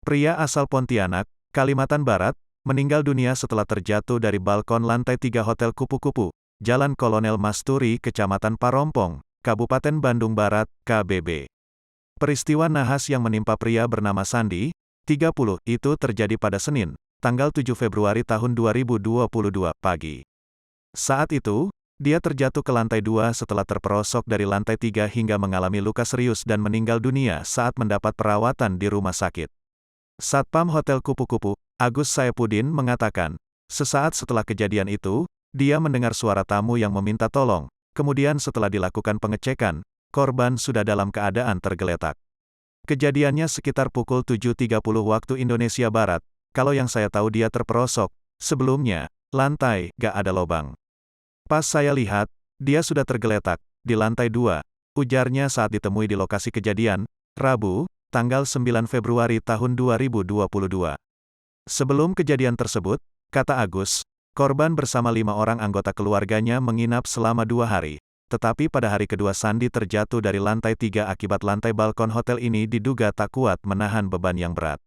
Pria asal Pontianak, Kalimantan Barat, meninggal dunia setelah terjatuh dari balkon lantai 3 Hotel Kupu-Kupu, Jalan Kolonel Masturi, Kecamatan Parompong, Kabupaten Bandung Barat, KBB. Peristiwa nahas yang menimpa pria bernama Sandi, 30, itu terjadi pada Senin, tanggal 7 Februari tahun 2022 pagi. Saat itu, dia terjatuh ke lantai 2 setelah terperosok dari lantai 3 hingga mengalami luka serius dan meninggal dunia saat mendapat perawatan di rumah sakit. Satpam Hotel Kupu-Kupu, Agus Saipudin mengatakan, sesaat setelah kejadian itu, dia mendengar suara tamu yang meminta tolong. Kemudian setelah dilakukan pengecekan, korban sudah dalam keadaan tergeletak. Kejadiannya sekitar pukul 7.30 waktu Indonesia Barat. Kalau yang saya tahu dia terperosok. Sebelumnya, lantai gak ada lubang. Pas saya lihat, dia sudah tergeletak di lantai 2, ujarnya saat ditemui di lokasi kejadian, Rabu, tanggal 9 Februari tahun 2022. Sebelum kejadian tersebut, kata Agus, korban bersama 5 orang anggota keluarganya menginap selama 2 hari. Tetapi pada hari kedua Sandi terjatuh dari lantai 3 akibat lantai balkon hotel ini diduga tak kuat menahan beban yang berat.